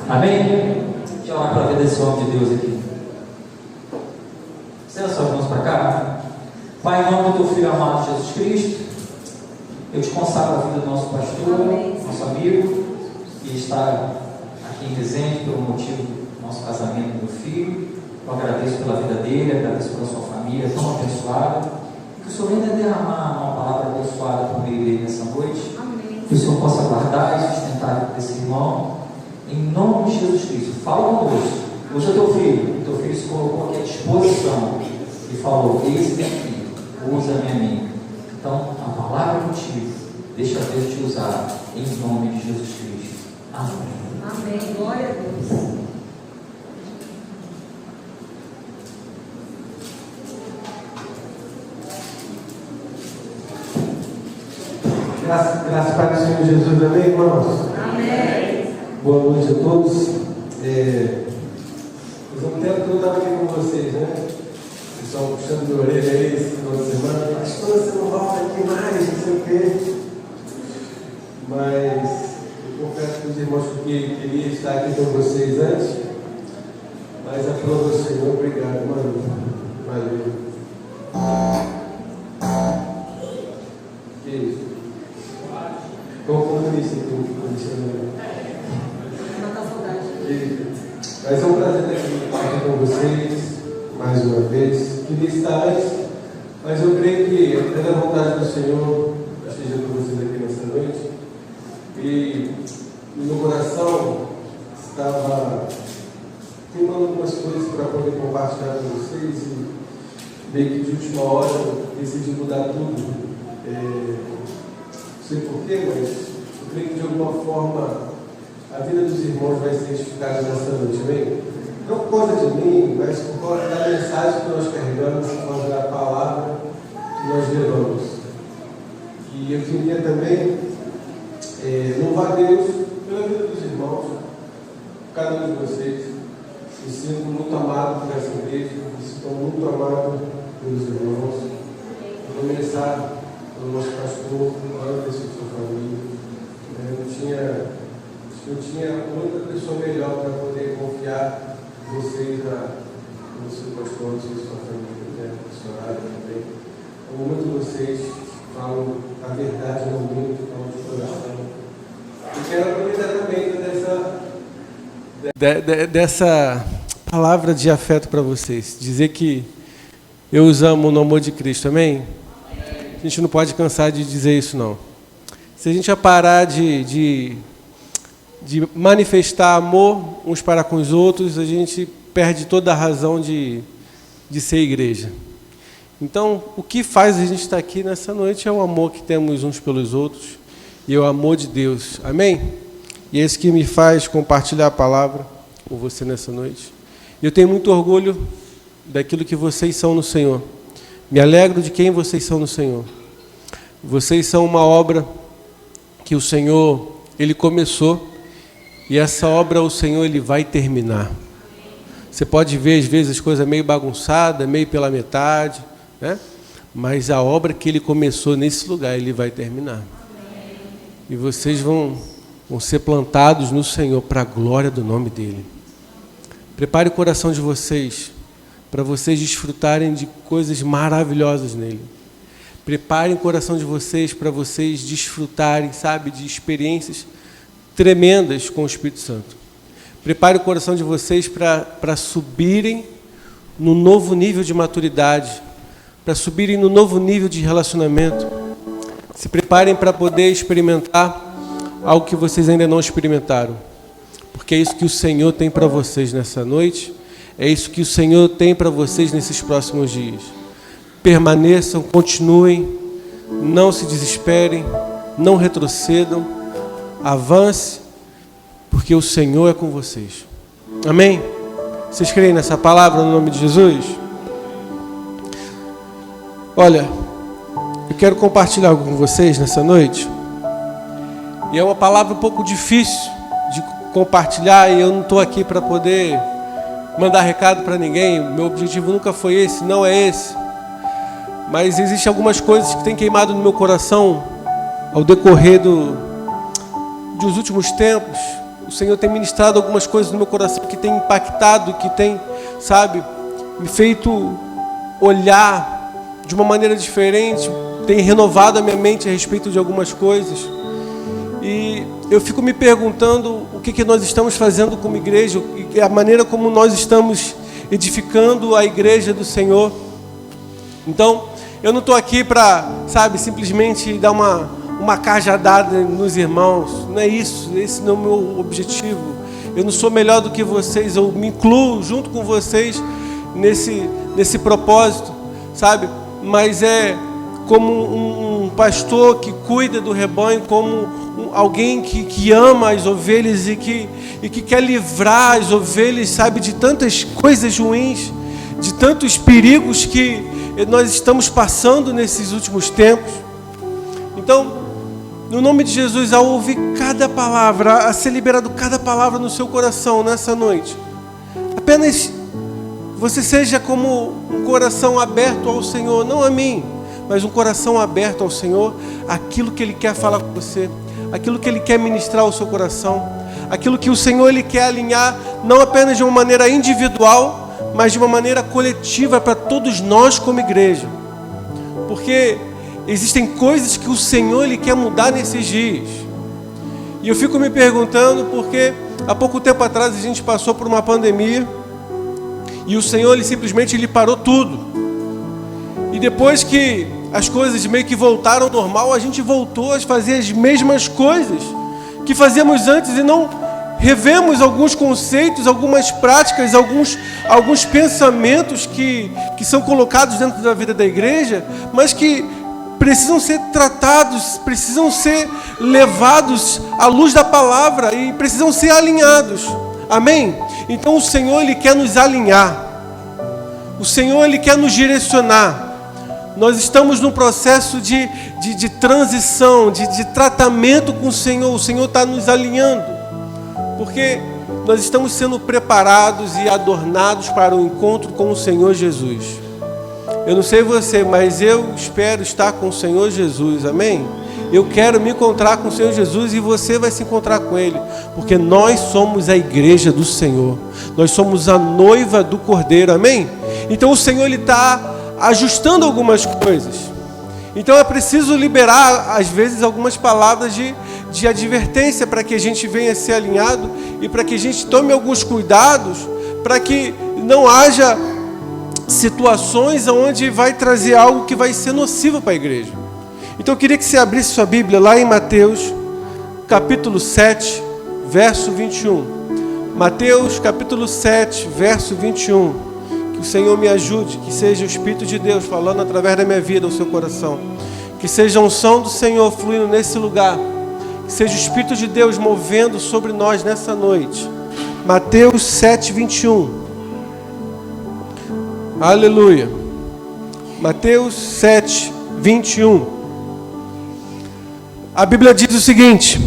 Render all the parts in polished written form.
Amém? Deixa eu orar para a vida desse homem de Deus aqui. Estenda suas mãos para cá. Pai, em nome do teu Filho amado Jesus Cristo, eu te consagro a vida do nosso pastor, nosso amigo, que está aqui em Resende pelo motivo do nosso casamento do filho. Eu agradeço pela vida dele, agradeço pela sua família tão abençoada. Que o Senhor venha derramar uma palavra abençoada por meio dele nessa noite. Amém. Que o Senhor possa guardar e sustentar esse irmão. Em nome de Jesus Cristo, fala conosco. Usa teu filho se colocou aqui à disposição e falou: eis-me aqui, usa-me a mim. Então, a palavra é contigo, deixa Deus te usar, em nome de Jesus Cristo. Amém. Amém, glória a Deus. Graças para o Senhor Jesus, amém, irmãos? Amém. Boa noite a todos. Faz um tempo que eu estava aqui com vocês, né? O pessoal puxando minha orelha aí esse final de semana. Pastor, você não volta aqui mais, não sei o quê. Mas eu confesso para os irmãos que queria estar aqui com vocês antes. Mas aprova o Senhor, obrigado, mano. Valeu. Que isso? Como isso aqui? Mas é um prazer estar aqui com vocês mais uma vez. Queria estar antes, mas eu creio que é da vontade do Senhor esteja com vocês aqui nessa noite. E no meu coração estava filmando algumas coisas para poder compartilhar com vocês e meio que de última hora eu decidi mudar tudo. Não sei porquê, mas eu creio que de alguma forma a vida dos irmãos vai ser edificada nessa noite, amém? Não por causa de mim, mas por causa da mensagem que nós carregamos, por causa da palavra que nós levamos. E eu queria também louvar a Deus pela vida dos irmãos, cada um de vocês. Me sinto muito amado por essa igreja, me sinto muito amado pelos irmãos. Vou começar pelo nosso pastor, Anderson e sua família. Eu tinha outra pessoa melhor para poder confiar vocês no seu pastor, no seu sua família, né? Missionário também. Amo muito vocês, falam a verdade no momento, falam de coração. E quero aproveitar também dessa palavra de afeto para vocês, dizer que eu os amo no amor de Cristo, amém? A gente não pode cansar de dizer isso, não. Se a gente já parar de manifestar amor uns para com os outros, a gente perde toda a razão de ser igreja. Então, o que faz a gente estar aqui nessa noite é o amor que temos uns pelos outros e o amor de Deus. Amém? E é isso que me faz compartilhar a palavra com você nessa noite. Eu tenho muito orgulho daquilo que vocês são no Senhor. Me alegro de quem vocês são no Senhor. Vocês são uma obra que o Senhor, Ele começou. E essa obra o Senhor Ele vai terminar. Você pode ver às vezes as coisas meio bagunçadas, meio pela metade, né? Mas a obra que Ele começou nesse lugar, Ele vai terminar. E vocês vão ser plantados no Senhor para a glória do nome dEle. Prepare o coração de vocês para vocês desfrutarem de coisas maravilhosas nele. Preparem o coração de vocês para vocês desfrutarem, sabe, de experiências tremendas com o Espírito Santo. Prepare o coração de vocês para subirem no novo nível de maturidade, para subirem no novo nível de relacionamento. Se preparem para poder experimentar algo que vocês ainda não experimentaram, porque é isso que o Senhor tem para vocês nessa noite, é isso que o Senhor tem para vocês nesses próximos dias. Permaneçam, continuem, não se desesperem, não retrocedam, avance, porque o Senhor é com vocês. Amém? Vocês creem nessa palavra no nome de Jesus? Olha, eu quero compartilhar algo com vocês nessa noite. E é uma palavra um pouco difícil de compartilhar, e eu não estou aqui para poder mandar recado para ninguém. Meu objetivo nunca foi esse, não é esse. Mas existem algumas coisas que têm queimado no meu coração ao decorrer dos últimos tempos. O Senhor tem ministrado algumas coisas no meu coração que tem impactado, que tem, sabe, me feito olhar de uma maneira diferente, tem renovado a minha mente a respeito de algumas coisas. E eu fico me perguntando o que nós estamos fazendo como igreja, e a maneira como nós estamos edificando a igreja do Senhor. Então, eu não estou aqui para, sabe, simplesmente dar uma cajadada nos irmãos. Não é isso, esse não é o meu objetivo. Eu não sou melhor do que vocês, eu me incluo junto com vocês nesse propósito, sabe? Mas é como um pastor que cuida do rebanho, como alguém que ama as ovelhas e que quer livrar as ovelhas, sabe, de tantas coisas ruins, de tantos perigos que nós estamos passando nesses últimos tempos. Então, no nome de Jesus, ao ouvir cada palavra, a ser liberado cada palavra no seu coração nessa noite, apenas você seja como um coração aberto ao Senhor, não a mim, mas um coração aberto ao Senhor, aquilo que Ele quer falar com você, aquilo que Ele quer ministrar ao seu coração, aquilo que o Senhor Ele quer alinhar, não apenas de uma maneira individual, mas de uma maneira coletiva para todos nós como igreja. Porque existem coisas que o Senhor Ele quer mudar nesses dias. E eu fico me perguntando porque há pouco tempo atrás a gente passou por uma pandemia e o Senhor Ele simplesmente Ele parou tudo. E depois que as coisas meio que voltaram ao normal, a gente voltou a fazer as mesmas coisas que fazíamos antes e não revemos alguns conceitos, algumas práticas, alguns pensamentos que são colocados dentro da vida da igreja, mas que precisam ser tratados, precisam ser levados à luz da palavra e precisam ser alinhados. Amém? Então o Senhor Ele quer nos alinhar. O Senhor Ele quer nos direcionar. Nós estamos num processo de transição, de tratamento com o Senhor. O Senhor está nos alinhando. Porque nós estamos sendo preparados e adornados para o encontro com o Senhor Jesus. Eu não sei você, mas eu espero estar com o Senhor Jesus, amém? Eu quero me encontrar com o Senhor Jesus e você vai se encontrar com Ele. Porque nós somos a igreja do Senhor. Nós somos a noiva do Cordeiro, amém? Então o Senhor Ele está ajustando algumas coisas. Então é preciso liberar, às vezes, algumas palavras de advertência para que a gente venha ser alinhado e para que a gente tome alguns cuidados para que não haja situações onde vai trazer algo que vai ser nocivo para a igreja. Então eu queria que você abrisse sua Bíblia lá em Mateus, capítulo 7, verso 21. Mateus, capítulo 7, verso 21. Que o Senhor me ajude, que seja o Espírito de Deus falando através da minha vida ao seu coração. Que seja a unção do Senhor fluindo nesse lugar. Que seja o Espírito de Deus movendo sobre nós nessa noite. Mateus 7, 21. Aleluia. Mateus 7, 21. A Bíblia diz o seguinte: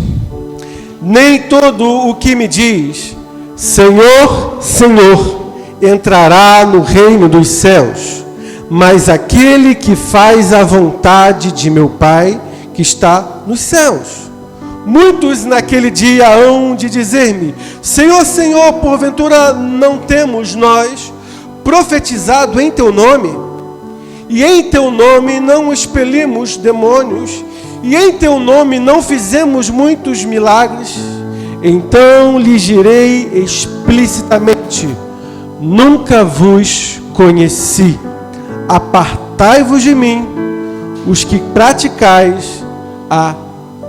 nem todo o que me diz Senhor, Senhor, entrará no reino dos céus, mas aquele que faz a vontade de meu Pai que está nos céus. Muitos naquele dia hão de dizer-me: Senhor, Senhor, porventura não temos nós profetizado em Teu nome? E em Teu nome não expelimos demônios? E em Teu nome não fizemos muitos milagres? Então lhes direi explicitamente: nunca vos conheci. Apartai-vos de mim, os que praticais a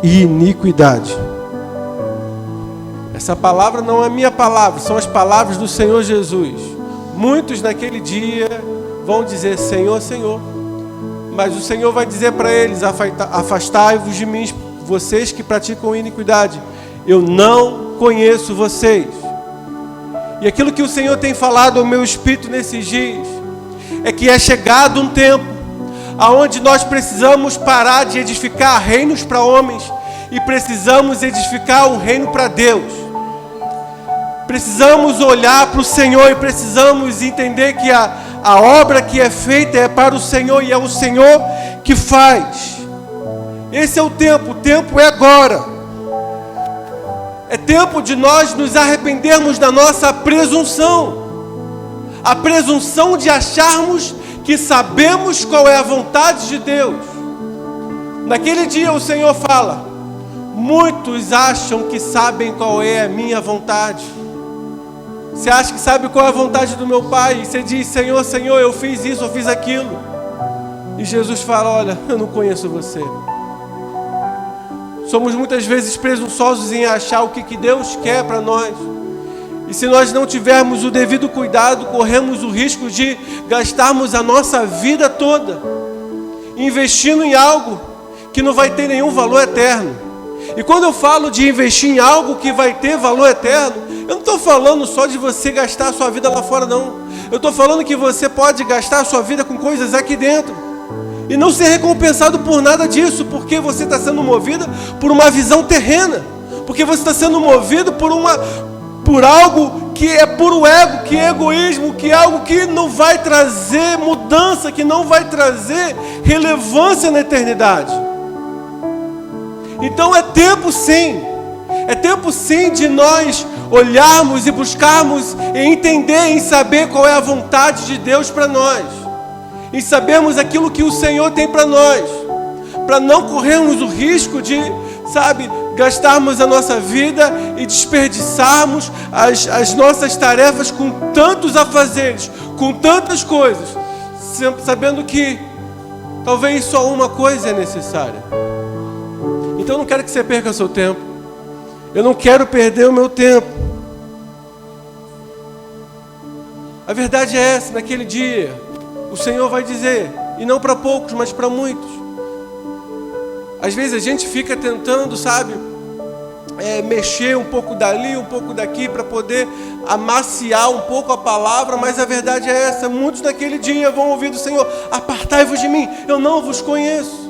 iniquidade. Essa palavra não é minha palavra, são as palavras do Senhor Jesus. Muitos naquele dia vão dizer Senhor, Senhor, mas o Senhor vai dizer para eles: afastai-vos de mim, vocês que praticam iniquidade, eu não conheço vocês. E aquilo que o Senhor tem falado ao meu espírito nesses dias é que é chegado um tempo aonde nós precisamos parar de edificar reinos para homens e precisamos edificar um reino para Deus. Precisamos olhar para o Senhor e precisamos entender que a obra que é feita é para o Senhor e é o Senhor que faz. Esse é o tempo é agora. É tempo de nós nos arrependermos da nossa presunção. A presunção de acharmos que sabemos qual é a vontade de Deus. Naquele dia o Senhor fala: muitos acham que sabem qual é a minha vontade. Você acha que sabe qual é a vontade do meu Pai? E você diz: Senhor, Senhor, eu fiz isso, eu fiz aquilo. E Jesus fala: olha, eu não conheço você. Somos muitas vezes presunçosos em achar o que Deus quer para nós. E se nós não tivermos o devido cuidado, corremos o risco de gastarmos a nossa vida toda investindo em algo que não vai ter nenhum valor eterno. E quando eu falo de investir em algo que vai ter valor eterno, eu não estou falando só de você gastar a sua vida lá fora, não. Eu estou falando que você pode gastar a sua vida com coisas aqui dentro e não ser recompensado por nada disso, porque você está sendo movido por uma visão terrena, porque você está sendo movido por algo que é puro ego, que é egoísmo, que é algo que não vai trazer mudança, que não vai trazer relevância na eternidade. Então é tempo sim de nós olharmos e buscarmos e entender e saber qual é a vontade de Deus para nós, em sabermos aquilo que o Senhor tem para nós, para não corrermos o risco de, gastarmos a nossa vida e desperdiçarmos as nossas tarefas com tantos afazeres, com tantas coisas, sabendo que talvez só uma coisa é necessária. Então eu não quero que você perca seu tempo, eu não quero perder o meu tempo. A verdade é essa: naquele dia o Senhor vai dizer, e não para poucos, mas para muitos. Às vezes a gente fica tentando, mexer um pouco dali, um pouco daqui, para poder amaciar um pouco a palavra, mas a verdade é essa: muitos naquele dia vão ouvir do Senhor: apartai-vos de mim, eu não vos conheço.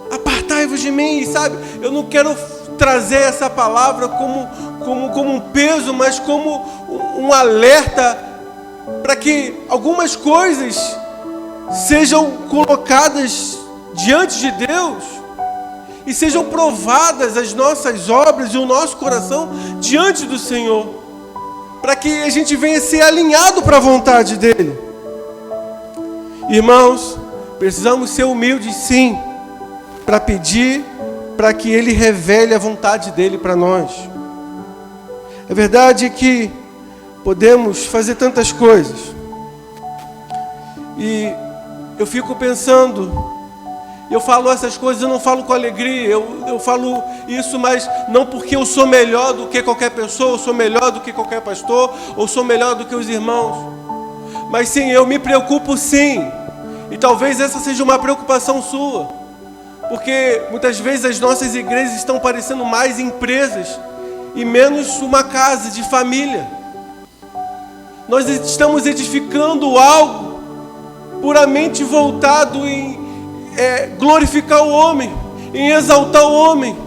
Apartai-vos de mim, eu não quero trazer essa palavra como um peso, mas como um alerta, para que algumas coisas sejam colocadas diante de Deus e sejam provadas as nossas obras e o nosso coração diante do Senhor, para que a gente venha ser alinhado para a vontade dEle. Irmãos, precisamos ser humildes sim, para pedir para que Ele revele a vontade dEle para nós. É verdade que podemos fazer tantas coisas, e eu fico pensando, eu falo essas coisas, eu não falo com alegria, eu falo isso, mas não porque eu sou melhor do que qualquer pessoa, eu sou melhor do que qualquer pastor, ou sou melhor do que os irmãos, mas sim, eu me preocupo sim, e talvez essa seja uma preocupação sua, porque muitas vezes as nossas igrejas estão parecendo mais empresas e menos uma casa de família. Nós estamos edificando algo puramente voltado em glorificar o homem, em exaltar o homem,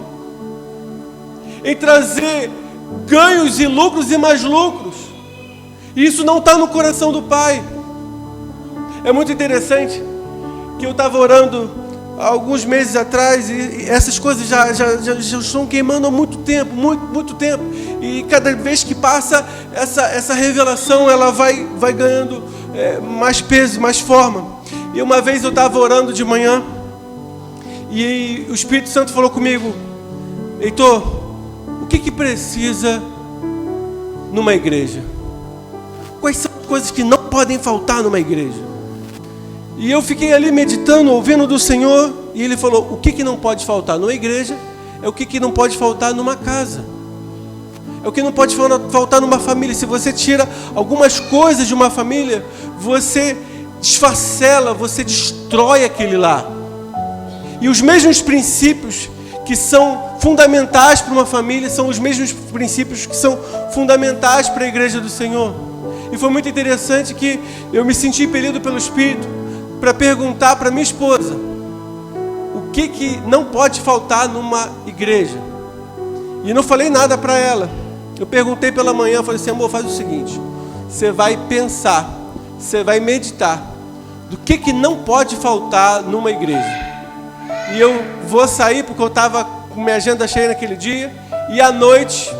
em trazer ganhos e lucros e mais lucros. E isso não está no coração do Pai. É muito interessante que eu estava orando há alguns meses atrás, e essas coisas já estão queimando há muito tempo, muito tempo. E cada vez que passa, essa revelação, ela vai ganhando mais peso, mais forma. E uma vez eu estava orando de manhã, e o Espírito Santo falou comigo: Heitor, o que precisa numa igreja? Quais são as coisas que não podem faltar numa igreja? E eu fiquei ali meditando, ouvindo do Senhor, e Ele falou: o que não pode faltar numa igreja é o que não pode faltar numa casa, é o que não pode faltar numa família. Se você tira algumas coisas de uma família, você desfacela, você destrói aquele lar. E os mesmos princípios que são fundamentais para uma família são os mesmos princípios que são fundamentais para a igreja do Senhor. E foi muito interessante que eu me senti impelido pelo Espírito para perguntar para minha esposa: o que não pode faltar numa igreja? E não falei nada para ela. Eu perguntei pela manhã, falei assim: amor, faz o seguinte, você vai pensar, você vai meditar do que não pode faltar numa igreja. E eu vou sair, porque eu estava com minha agenda cheia naquele dia, e à noite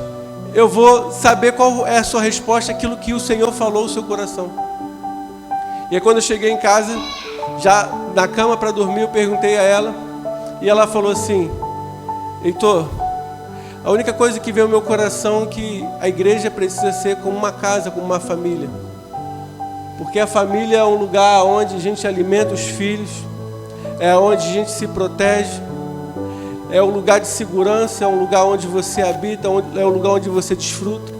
eu vou saber qual é a sua resposta àquilo que o Senhor falou no seu coração. E aí quando eu cheguei em casa, já na cama para dormir, eu perguntei a ela, e ela falou assim: Heitor, a única coisa que veio ao meu coração é que a igreja precisa ser como uma casa, como uma família. Porque a família é um lugar onde a gente alimenta os filhos, é onde a gente se protege, é um lugar de segurança, é um lugar onde você habita, é um lugar onde você desfruta,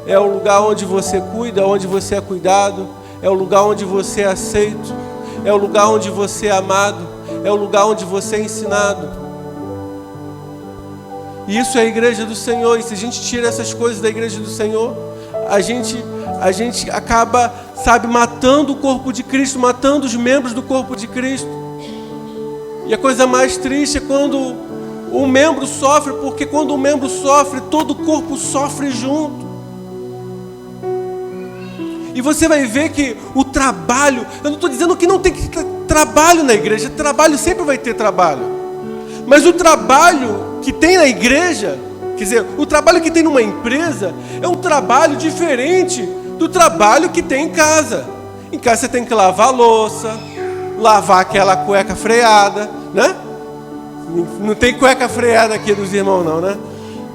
é um lugar onde você cuida, onde você é cuidado, é um lugar onde você é aceito, é um lugar onde você é amado, é um lugar onde você é ensinado. E isso é a igreja do Senhor. E se a gente tira essas coisas da igreja do Senhor, a gente acaba, sabe, matando o corpo de Cristo, matando os membros do corpo de Cristo. E a coisa mais triste é quando o membro sofre, porque quando o membro sofre, todo o corpo sofre junto. E você vai ver que o trabalho, eu não estou dizendo que não tem que ter trabalho na igreja, trabalho sempre vai ter trabalho. Mas o trabalho que tem na igreja, quer dizer, o trabalho que tem numa empresa, é um trabalho diferente do trabalho que tem em casa. Em casa você tem que lavar a louça, lavar aquela cueca freada, né? Não tem cueca freada aqui dos irmãos não, né?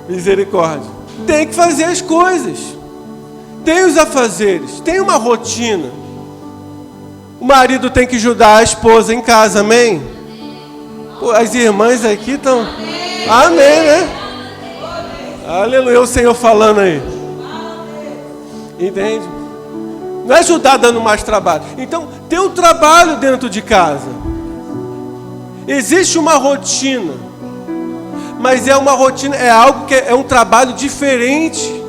Misericórdia. Tem que fazer as coisas. Tem os afazeres, tem uma rotina. O marido tem que ajudar a esposa em casa, amém? Pô, as irmãs aqui estão... Amém, né? Aleluia, o Senhor falando aí. Entende? Não é ajudar dando mais trabalho. Então, tem um trabalho dentro de casa. Existe uma rotina. Mas é uma rotina, é algo que é um trabalho diferente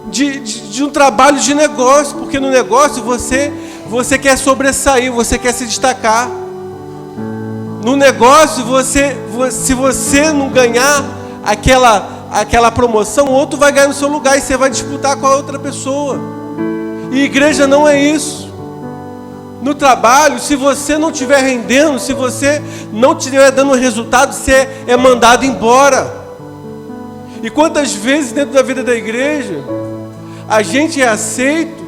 de um trabalho de negócio. Porque no negócio você quer sobressair, você quer se destacar. No negócio, se você não ganhar aquela promoção, o outro vai ganhar no seu lugar e você vai disputar com a outra pessoa. E igreja não é isso. No trabalho, se você não estiver rendendo, se você não estiver dando resultado, você é mandado embora. E quantas vezes dentro da vida da igreja a gente é aceito?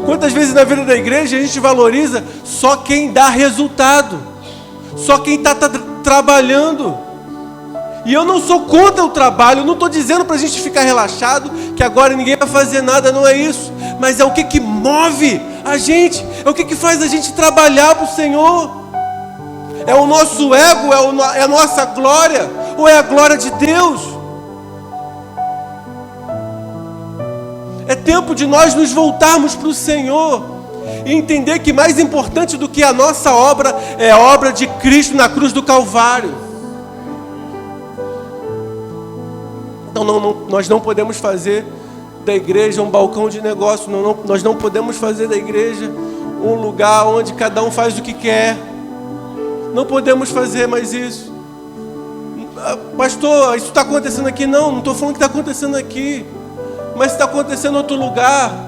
Quantas vezes na vida da igreja a gente valoriza só quem dá resultado? Só quem está trabalhando. E eu não sou contra o trabalho. Eu não estou dizendo para a gente ficar relaxado, que agora ninguém vai fazer nada. Não é isso. Mas é o que move a gente. É o que faz a gente trabalhar para o Senhor. É o nosso ego, é a nossa glória, ou é a glória de Deus? É tempo de nós nos voltarmos para o Senhor e entender que mais importante do que a nossa obra é a obra de Cristo na cruz do Calvário. Então nós não podemos fazer da igreja um balcão de negócio, nós não podemos fazer da igreja um lugar onde cada um faz o que quer. Não podemos fazer mais isso. Pastor, isso está acontecendo aqui? Não estou falando que está acontecendo aqui, mas está acontecendo em outro lugar.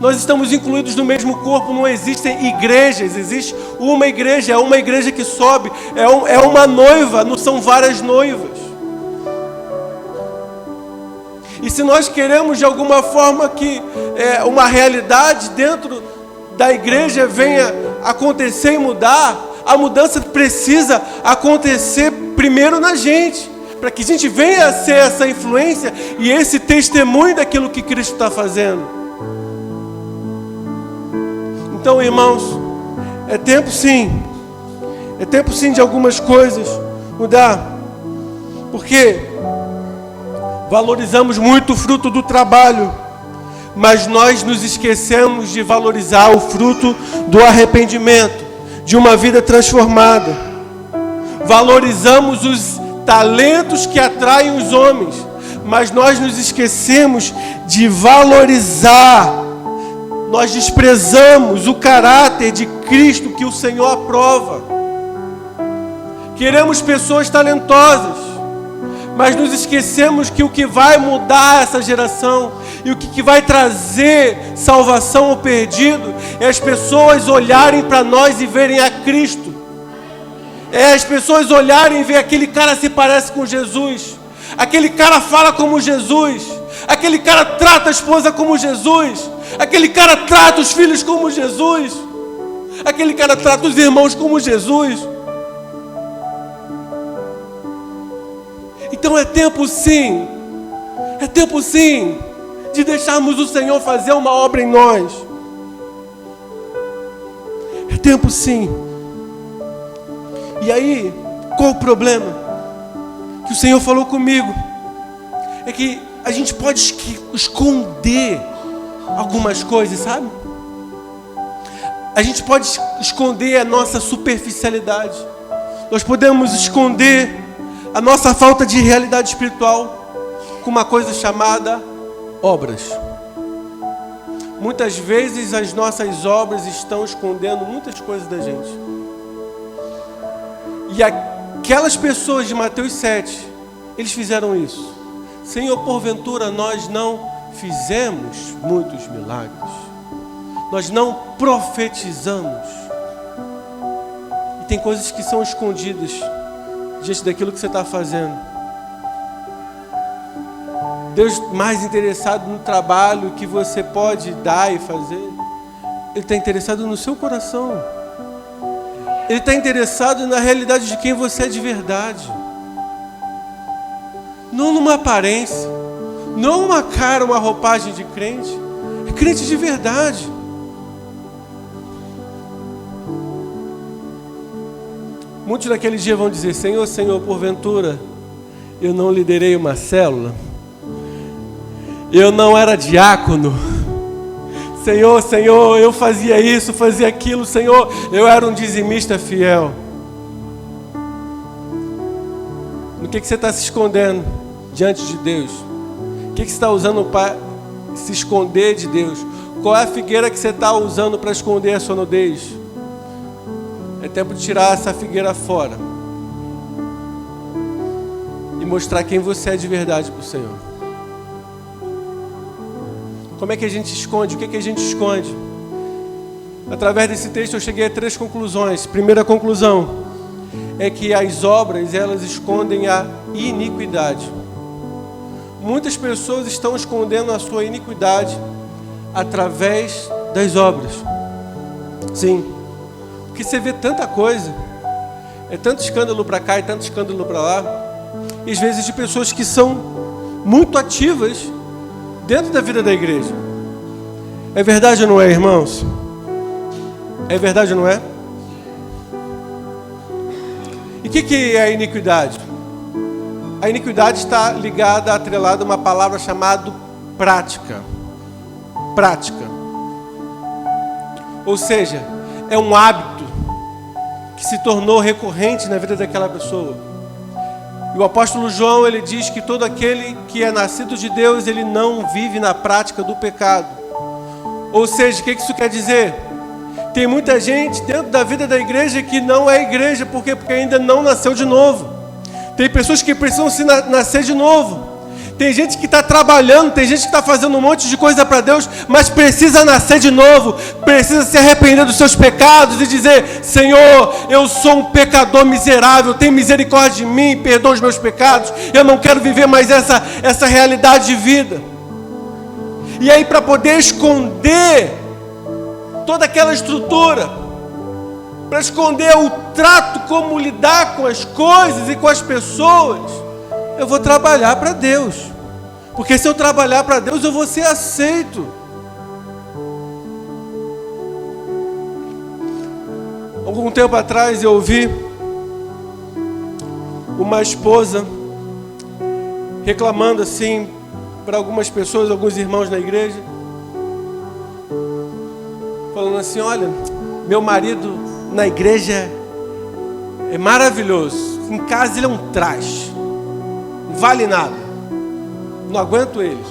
Nós estamos incluídos no mesmo corpo, não existem igrejas, existe uma igreja, é uma igreja que sobe, é uma noiva, não são várias noivas. E se nós queremos de alguma forma que uma realidade dentro da igreja venha acontecer e mudar, a mudança precisa acontecer primeiro na gente, para que a gente venha a ser essa influência e esse testemunho daquilo que Cristo está fazendo. Então, irmãos, é tempo sim de algumas coisas mudar, porque valorizamos muito o fruto do trabalho, mas nós nos esquecemos de valorizar o fruto do arrependimento, de uma vida transformada. Valorizamos os talentos que atraem os homens, mas nós nos esquecemos de valorizar. Nós desprezamos o caráter de Cristo que o Senhor aprova. Queremos pessoas talentosas, mas nos esquecemos que o que vai mudar essa geração e o que vai trazer salvação ao perdido é as pessoas olharem para nós e verem a Cristo. É as pessoas olharem e ver aquele cara se parece com Jesus. Aquele cara fala como Jesus. Aquele cara trata a esposa como Jesus. Aquele cara trata os filhos como Jesus. Aquele cara trata os irmãos como Jesus. Então é tempo sim de deixarmos o Senhor fazer uma obra em nós. É tempo sim. E aí, qual o problema? Que o Senhor falou comigo. É que a gente pode esconder algumas coisas, sabe? A gente pode esconder a nossa superficialidade. Nós podemos esconder a nossa falta de realidade espiritual com uma coisa chamada obras. Muitas vezes as nossas obras estão escondendo muitas coisas da gente. E aquelas pessoas de Mateus 7, eles fizeram isso. Senhor, porventura nós não fizemos muitos milagres. Nós não profetizamos. E tem coisas que são escondidas diante daquilo que você está fazendo. Deus mais interessado no trabalho que você pode dar e fazer. Ele está interessado no seu coração. Ele está interessado na realidade de quem você é de verdade. Não numa aparência. Não uma cara, uma roupagem de crente. É crente de verdade. Muitos naquele dia vão dizer: Senhor, Senhor, porventura eu não liderei uma célula? Eu não era diácono? Senhor, Senhor, eu fazia isso, fazia aquilo. Senhor, eu era um dizimista fiel. No que você está se escondendo diante de Deus? O que você está usando para se esconder de Deus? Qual é a figueira que você está usando para esconder a sua nudez? É tempo de tirar essa figueira fora e mostrar quem você é de verdade para o Senhor. Como é que a gente esconde? O que a gente esconde? Através desse texto eu cheguei a 3 conclusões. Primeira conclusão é que as obras, elas escondem a iniquidade. Muitas pessoas estão escondendo a sua iniquidade através das obras. Sim, porque você vê tanta coisa, é tanto escândalo para cá e tanto escândalo para lá, e às vezes de pessoas que são muito ativas dentro da vida da igreja. É verdade ou não é, irmãos? É verdade ou não é? E o que é a iniquidade? A iniquidade está ligada, atrelada a uma palavra chamada prática. Prática. Ou seja, é um hábito que se tornou recorrente na vida daquela pessoa. E o apóstolo João, ele diz que todo aquele que é nascido de Deus, ele não vive na prática do pecado. Ou seja, o que isso quer dizer? Tem muita gente dentro da vida da igreja que não é igreja. Por quê? Porque ainda não nasceu de novo. Tem pessoas que precisam se nascer de novo. Tem gente que está trabalhando, tem gente que está fazendo um monte de coisa para Deus, mas precisa nascer de novo, precisa se arrepender dos seus pecados e dizer: Senhor, eu sou um pecador miserável, tem misericórdia de mim, perdoa os meus pecados, eu não quero viver mais essa realidade de vida. E aí, para poder esconder toda aquela estrutura, para esconder o trato, como lidar com as coisas e com as pessoas, eu vou trabalhar para Deus. Porque se eu trabalhar para Deus, eu vou ser aceito. Algum tempo atrás eu ouvi uma esposa reclamando assim para algumas pessoas, alguns irmãos na igreja, falando assim: olha, meu marido na igreja é maravilhoso, em casa ele é um traste, não vale nada, não aguento ele.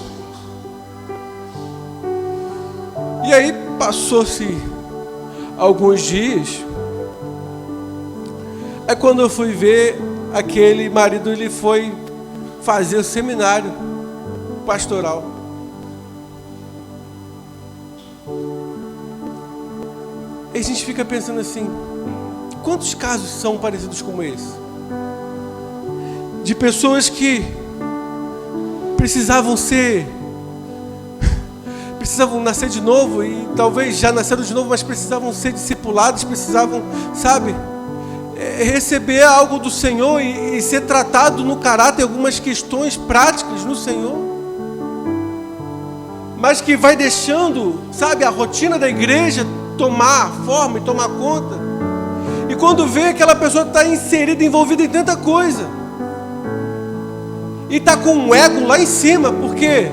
E aí passou-se alguns dias, aí quando eu fui ver, aquele marido, ele foi fazer o seminário pastoral. E a gente fica pensando assim: quantos casos são parecidos como esse? De pessoas que precisavam nascer de novo, e talvez já nasceram de novo, mas precisavam ser discipulados, precisavam, receber algo do Senhor e ser tratado no caráter, algumas questões práticas no Senhor, mas que vai deixando, a rotina da igreja tomar forma e tomar conta, e quando vê, aquela pessoa está inserida, envolvida em tanta coisa, e está com um ego lá em cima, porque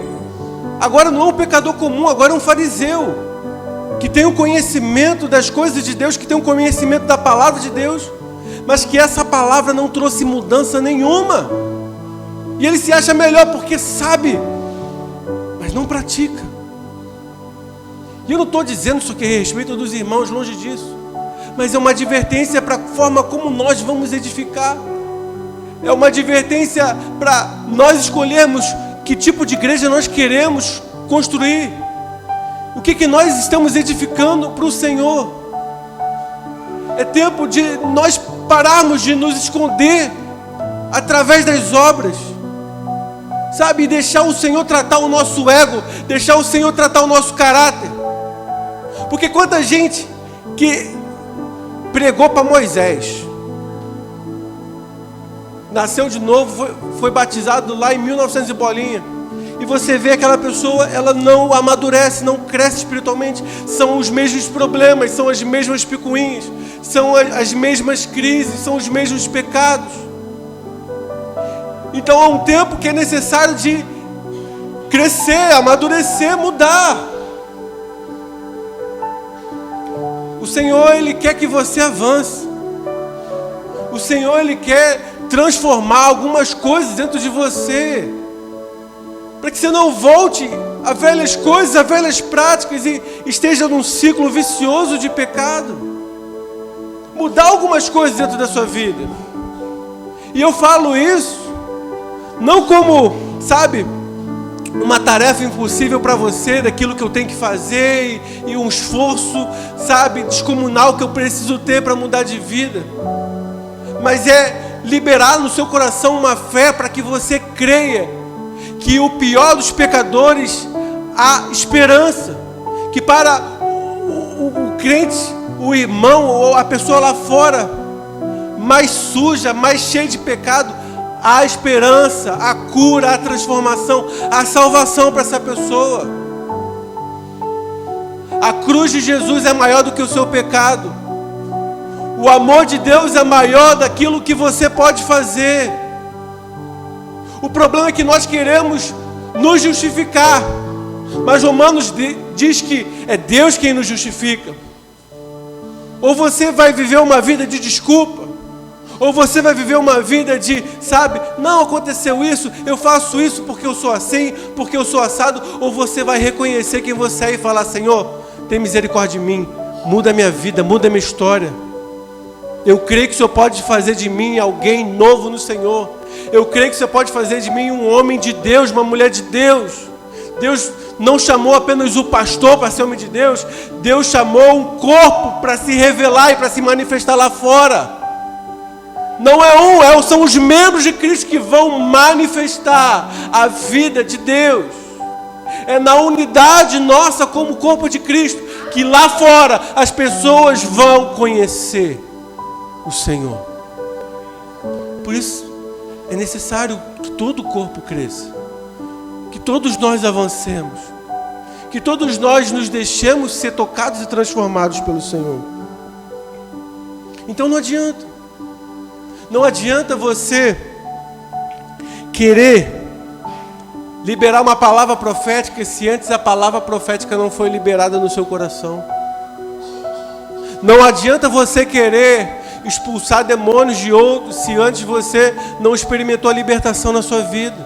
agora não é um pecador comum, agora é um fariseu, que tem um conhecimento das coisas de Deus, que tem um conhecimento da palavra de Deus, mas que essa palavra não trouxe mudança nenhuma, e ele se acha melhor porque sabe, mas não pratica. E eu não estou dizendo isso que respeito dos irmãos, longe disso, mas é uma advertência para a forma como nós vamos edificar, é uma advertência para nós escolhermos que tipo de igreja nós queremos construir, o que nós estamos edificando para o Senhor. É tempo de nós pararmos de nos esconder através das obras, e deixar o Senhor tratar o nosso ego, deixar o Senhor tratar o nosso caráter. Porque quanta gente que pregou para Moisés, nasceu de novo, foi batizado lá em 1900 e bolinha, e você vê aquela pessoa, ela não amadurece, não cresce espiritualmente, são os mesmos problemas, são as mesmas picuinhas, são as mesmas crises, são os mesmos pecados. Então há um tempo que é necessário de crescer, amadurecer, mudar. O Senhor, Ele quer que você avance. O Senhor, Ele quer transformar algumas coisas dentro de você, para que você não volte a velhas coisas, a velhas práticas e esteja num ciclo vicioso de pecado. Mudar algumas coisas dentro da sua vida. E eu falo isso não como, uma tarefa impossível para você, daquilo que eu tenho que fazer e um esforço, descomunal que eu preciso ter para mudar de vida, mas é liberar no seu coração uma fé para que você creia que o pior dos pecadores há esperança, que para o crente, o irmão ou a pessoa lá fora mais suja, mais cheia de pecado, há esperança, a cura, a transformação, a salvação para essa pessoa. A cruz de Jesus é maior do que o seu pecado. O amor de Deus é maior daquilo que você pode fazer. O problema é que nós queremos nos justificar, mas Romanos diz que é Deus quem nos justifica. Ou você vai viver uma vida de desculpa, ou você vai viver uma vida de, não aconteceu isso, eu faço isso porque eu sou assim, porque eu sou assado, ou você vai reconhecer quem você é e falar: Senhor, tem misericórdia de mim, muda a minha vida, muda a minha história. Eu creio que o Senhor pode fazer de mim alguém novo no Senhor. Eu creio que o Senhor pode fazer de mim um homem de Deus, uma mulher de Deus. Deus não chamou apenas o pastor para ser homem de Deus. Deus chamou um corpo para se revelar e para se manifestar lá fora. Não é são os membros de Cristo que vão manifestar a vida de Deus. É na unidade nossa como corpo de Cristo que lá fora as pessoas vão conhecer o Senhor. Por isso é necessário que todo o corpo cresça, que todos nós avancemos, que todos nós nos deixemos ser tocados e transformados pelo Senhor. Então não adianta você querer liberar uma palavra profética se antes a palavra profética não foi liberada no seu coração. Não adianta você querer expulsar demônios de outros se antes você não experimentou a libertação na sua vida.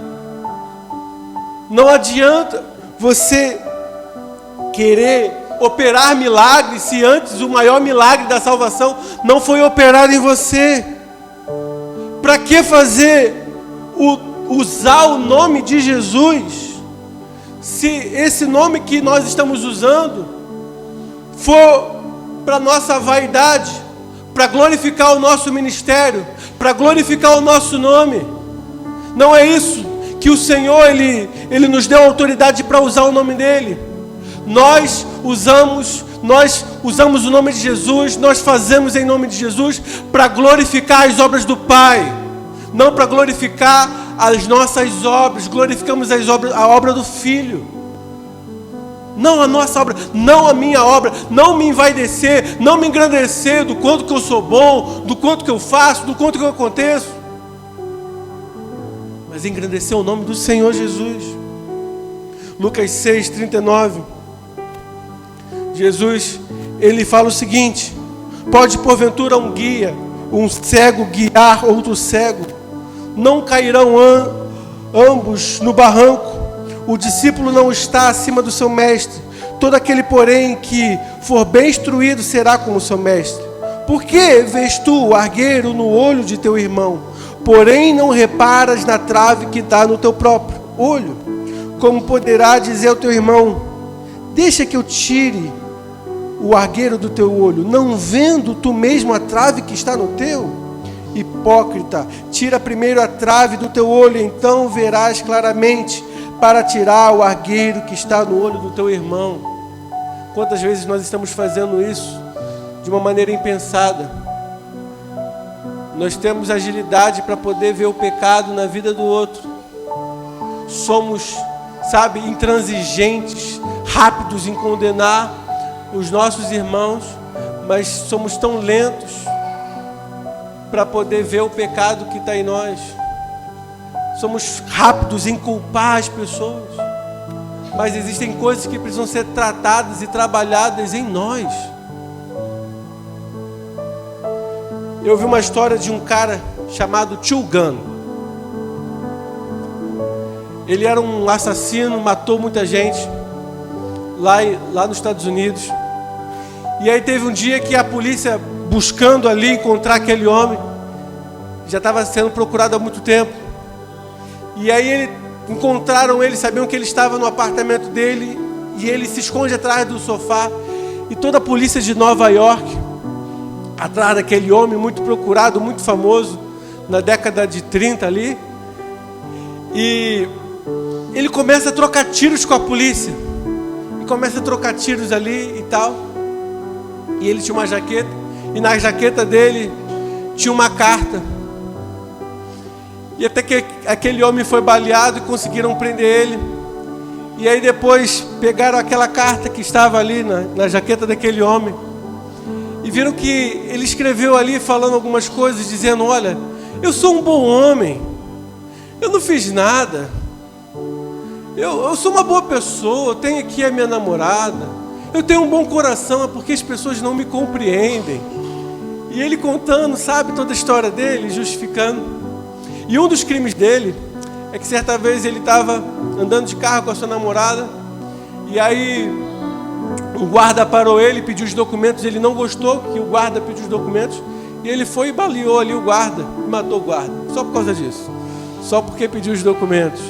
Não adianta você querer operar milagres se antes o maior milagre da salvação não foi operado em você. Para que usar o nome de Jesus se esse nome que nós estamos usando for para nossa vaidade, para glorificar o nosso ministério, para glorificar o nosso nome. Não é isso que o Senhor, Ele nos deu autoridade para usar o nome dEle. Nós usamos o nome de Jesus, nós fazemos em nome de Jesus para glorificar as obras do Pai, não para glorificar as nossas obras. Glorificamos a obra do Filho, não a nossa obra, não a minha obra. Não me envaidecer, não me engrandecer do quanto que eu sou bom, do quanto que eu faço, do quanto que eu aconteço, mas engrandecer o nome do Senhor Jesus. Lucas 6:39, Jesus, Ele fala o seguinte: pode porventura um cego guiar outro cego? Não cairão ambos no barranco? O discípulo não está acima do seu mestre. Todo aquele, porém, que for bem instruído será como seu mestre. Por que vês tu o argueiro no olho de teu irmão, porém não reparas na trave que está no teu próprio olho? Como poderá dizer ao teu irmão: deixa que eu tire o argueiro do teu olho, não vendo tu mesmo a trave que está no teu? Hipócrita, tira primeiro a trave do teu olho, então verás claramente para tirar o argueiro que está no olho do teu irmão. Quantas vezes nós estamos fazendo isso de uma maneira impensada? Nós temos agilidade para poder ver o pecado na vida do outro. Somos, intransigentes, rápidos em condenar os nossos irmãos, mas somos tão lentos para poder ver o pecado que está em nós. Somos rápidos em culpar as pessoas, mas existem coisas que precisam ser tratadas e trabalhadas em nós. Eu ouvi uma história de um cara chamado Tio Gun. Ele era um assassino, matou muita gente lá nos Estados Unidos. E aí teve um dia que a polícia, buscando ali encontrar aquele homem, já estava sendo procurado há muito tempo. E aí encontraram ele, sabiam que ele estava no apartamento dele, e ele se esconde atrás do sofá. E toda a polícia de Nova York, atrás daquele homem muito procurado, muito famoso, na década de 30 ali. E ele começa a trocar tiros com a polícia. E começa a trocar tiros ali e tal. E ele tinha uma jaqueta, e na jaqueta dele tinha uma carta. E até que aquele homem foi baleado e conseguiram prender ele. E aí depois pegaram aquela carta que estava ali na jaqueta daquele homem. E viram que ele escreveu ali falando algumas coisas, dizendo: olha, eu sou um bom homem, eu não fiz nada, eu sou uma boa pessoa, eu tenho aqui a minha namorada, eu tenho um bom coração, é porque as pessoas não me compreendem. E ele contando, toda a história dele, justificando. E um dos crimes dele é que certa vez ele estava andando de carro com a sua namorada, e aí o guarda parou ele, pediu os documentos. Ele não gostou que o guarda pediu os documentos, e ele foi e baleou ali o guarda, e matou o guarda, só por causa disso, só porque pediu os documentos.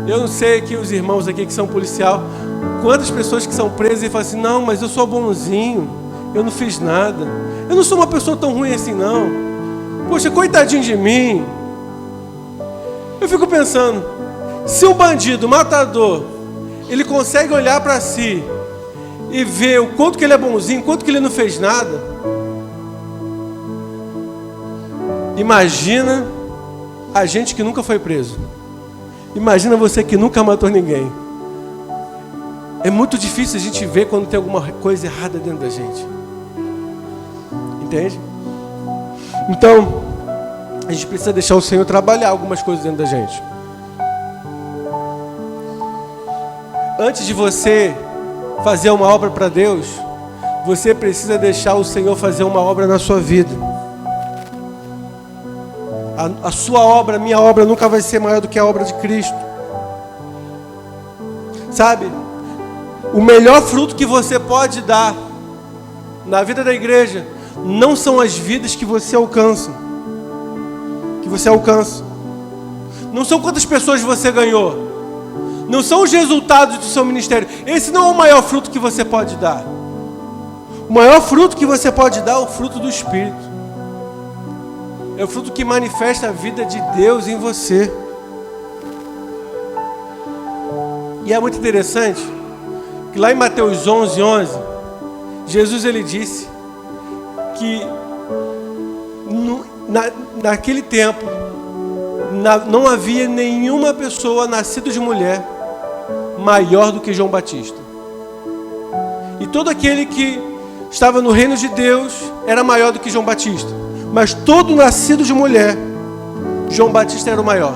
Eu não sei que os irmãos aqui que são policial, quantas pessoas que são presas e falam assim: não, mas eu sou bonzinho, eu não fiz nada, eu não sou uma pessoa tão ruim assim não, poxa, coitadinho de mim. Eu fico pensando, se um bandido, matador, ele consegue olhar para si e ver o quanto que ele é bonzinho, o quanto que ele não fez nada, imagina a gente que nunca foi preso. Imagina você que nunca matou ninguém. É muito difícil a gente ver quando tem alguma coisa errada dentro da gente. Entende? Então, a gente precisa deixar o Senhor trabalhar algumas coisas dentro da gente. Antes de você fazer uma obra para Deus, você precisa deixar o Senhor fazer uma obra na sua vida. A sua obra, a minha obra nunca vai ser maior do que a obra de Cristo. O melhor fruto que você pode dar na vida da igreja não são as vidas que você alcança. Não são quantas pessoas você ganhou. Não são os resultados do seu ministério. Esse não é o maior fruto que você pode dar. O maior fruto que você pode dar é o fruto do Espírito. É o fruto que manifesta a vida de Deus em você. E é muito interessante que lá em Mateus 11:11, Jesus ele disse que naquele tempo não havia nenhuma pessoa nascida de mulher maior do que João Batista. E todo aquele que estava no reino de Deus era maior do que João Batista. Mas todo nascido de mulher, João Batista era o maior.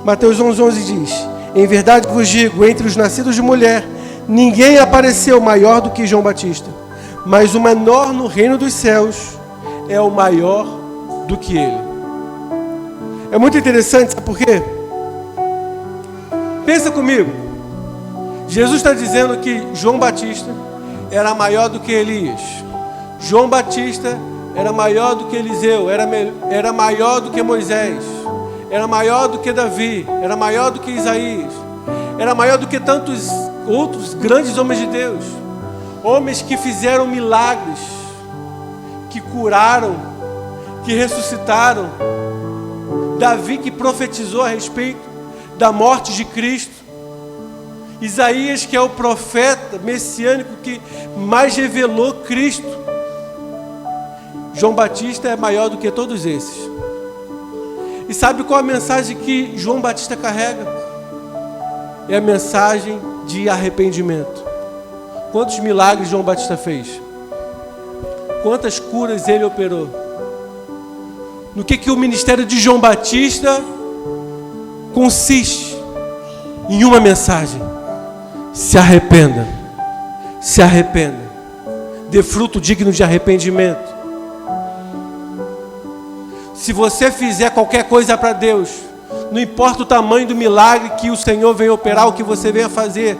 Mateus 11:11 diz: em verdade vos digo, entre os nascidos de mulher, ninguém apareceu maior do que João Batista. Mas o menor no reino dos céus é o maior do que ele. É muito interessante, sabe por quê? Pensa comigo. Jesus está dizendo que João Batista era maior do que Elias. João Batista era maior do que Eliseu, era maior do que Moisés, era maior do que Davi, era maior do que Isaías, era maior do que tantos outros grandes homens de Deus. Homens que fizeram milagres, que curaram, que ressuscitaram. Davi que profetizou a respeito da morte de Cristo. Isaías que é o profeta messiânico que mais revelou Cristo. João Batista é maior do que todos esses. E sabe qual a mensagem que João Batista carrega? É a mensagem de arrependimento. Quantos milagres João Batista fez? Quantas curas ele operou? No que o ministério de João Batista consiste? Em uma mensagem: se arrependa, se arrependa, dê fruto digno de arrependimento. Se você fizer qualquer coisa para Deus, não importa o tamanho do milagre que o Senhor venha operar, o que você venha fazer,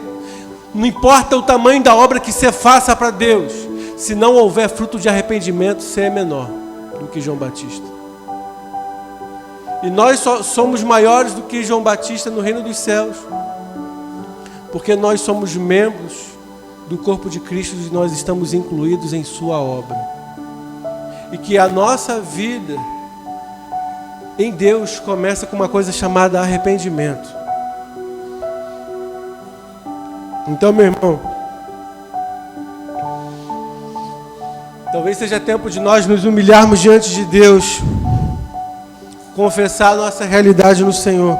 não importa o tamanho da obra que você faça para Deus, se não houver fruto de arrependimento, você é menor do que João Batista. E nós só somos maiores do que João Batista no reino dos céus, porque nós somos membros do corpo de Cristo e nós estamos incluídos em sua obra. E que a nossa vida em Deus começa com uma coisa chamada arrependimento. Então, meu irmão, talvez seja tempo de nós nos humilharmos diante de Deus, confessar a nossa realidade no Senhor.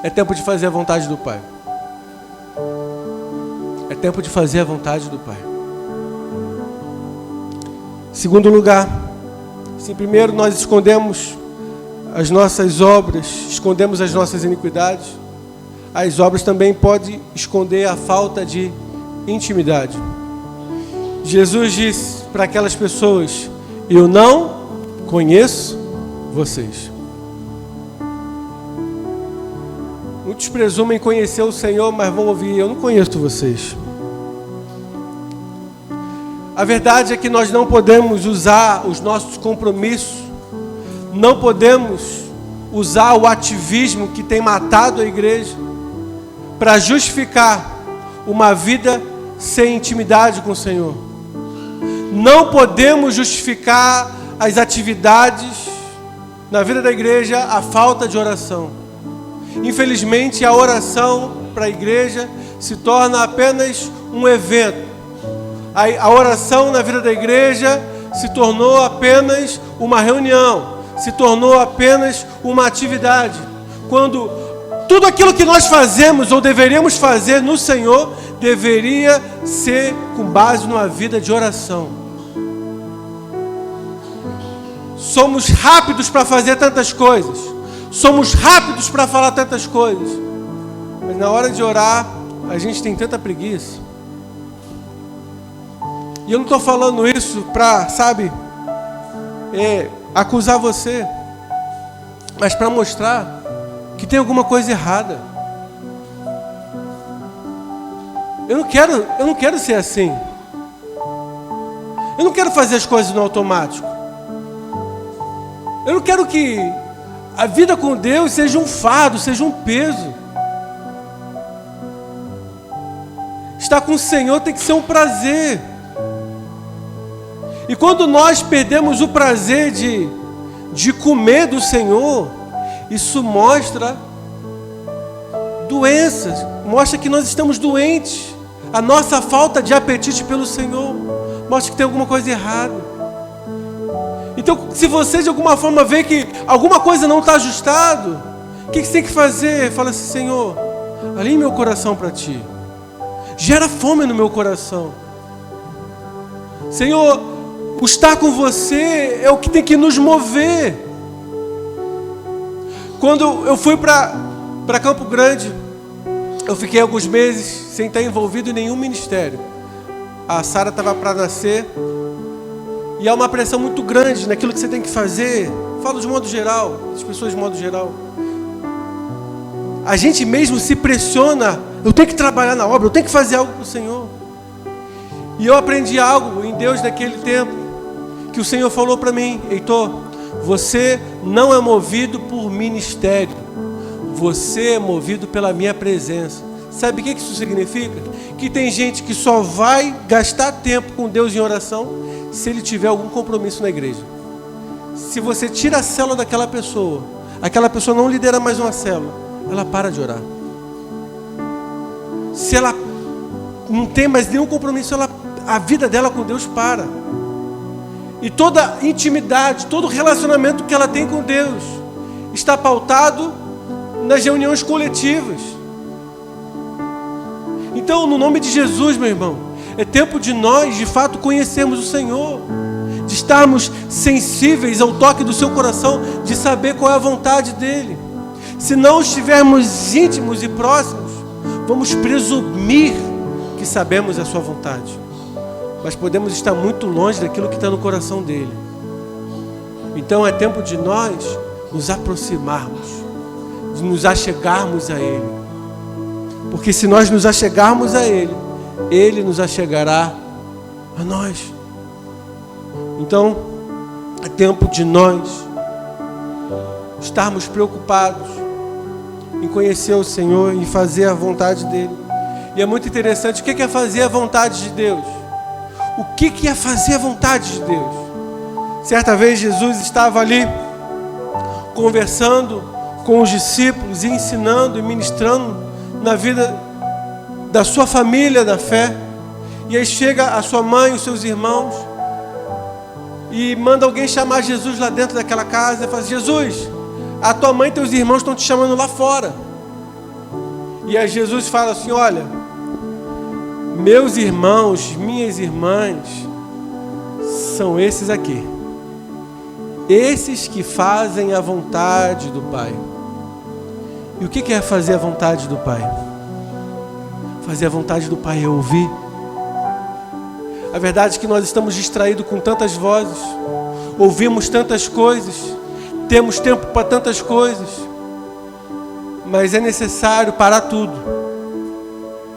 É tempo de fazer a vontade do Pai. É tempo de fazer a vontade do Pai. Segundo lugar, se primeiro nós escondemos as nossas obras, escondemos as nossas iniquidades, as obras também podem esconder a falta de intimidade. Jesus disse para aquelas pessoas: eu não conheço vocês. Muitos presumem conhecer o Senhor, mas vão ouvir: eu não conheço vocês. A verdade é que nós não podemos usar os nossos compromissos, não podemos usar o ativismo que tem matado a igreja para justificar uma vida sem intimidade com o Senhor. Não podemos justificar as atividades na vida da igreja a falta de oração. Infelizmente, a oração para a igreja se torna apenas um evento. A oração na vida da igreja se tornou apenas uma reunião, se tornou apenas uma atividade. Quando tudo aquilo que nós fazemos ou deveríamos fazer no Senhor deveria ser com base numa vida de oração. Somos rápidos para fazer tantas coisas, somos rápidos para falar tantas coisas, mas na hora de orar a gente tem tanta preguiça. E eu não estou falando isso para, acusar você, mas para mostrar que tem alguma coisa errada. Eu não quero ser assim. Eu não quero fazer as coisas no automático. Eu não quero que a vida com Deus seja um fardo, seja um peso. Estar com o Senhor tem que ser um prazer. E quando nós perdemos o prazer de comer do Senhor, isso mostra doenças, mostra que nós estamos doentes. A nossa falta de apetite pelo Senhor mostra que tem alguma coisa errada. Então, se você de alguma forma vê que alguma coisa não está ajustado, o que você tem que fazer? Fala assim: Senhor, alinhe meu coração para Ti. Gera fome no meu coração. Senhor, o estar com você é o que tem que nos mover. Quando eu fui para Campo Grande, eu fiquei alguns meses sem estar envolvido em nenhum ministério. A Sara estava para nascer, e há uma pressão muito grande naquilo que você tem que fazer. Falo de modo geral, as pessoas de modo geral. A gente mesmo se pressiona: eu tenho que trabalhar na obra, eu tenho que fazer algo para o Senhor. E eu aprendi algo em Deus naquele tempo, que o Senhor falou para mim: Heitor, você não é movido por ministério, você é movido pela minha presença. Sabe o que isso significa? Que tem gente que só vai gastar tempo com Deus em oração se ele tiver algum compromisso na igreja. Se você tira a célula daquela pessoa, aquela pessoa não lidera mais uma célula, ela para de orar. Se ela não tem mais nenhum compromisso, a vida dela com Deus para. E toda intimidade, todo relacionamento que ela tem com Deus está pautado nas reuniões coletivas. Então, no nome de Jesus, meu irmão, é tempo de nós, de fato, conhecermos o Senhor, de estarmos sensíveis ao toque do seu coração, de saber qual é a vontade dEle. Se não estivermos íntimos e próximos, vamos presumir que sabemos a sua vontade, mas podemos estar muito longe daquilo que está no coração dEle. Então é tempo de nós nos aproximarmos, de nos achegarmos a Ele, porque se nós nos achegarmos a Ele, Ele nos achegará a nós. Então é tempo de nós estarmos preocupados em conhecer o Senhor e fazer a vontade dEle. E é muito interessante, o que é fazer a vontade de Deus? O que é fazer a vontade de Deus? Certa vez Jesus estava ali conversando com os discípulos e ensinando e ministrando na vida da sua família da fé. E aí chega a sua mãe, os seus irmãos, e manda alguém chamar Jesus lá dentro daquela casa e fala: Jesus, a tua mãe e teus irmãos estão te chamando lá fora. E aí Jesus fala assim: olha, meus irmãos, minhas irmãs, são esses aqui, esses que fazem a vontade do Pai. E o que é fazer a vontade do Pai? Fazer a vontade do Pai é ouvir. A verdade é que nós estamos distraídos com tantas vozes, ouvimos tantas coisas, temos tempo para tantas coisas, mas é necessário parar tudo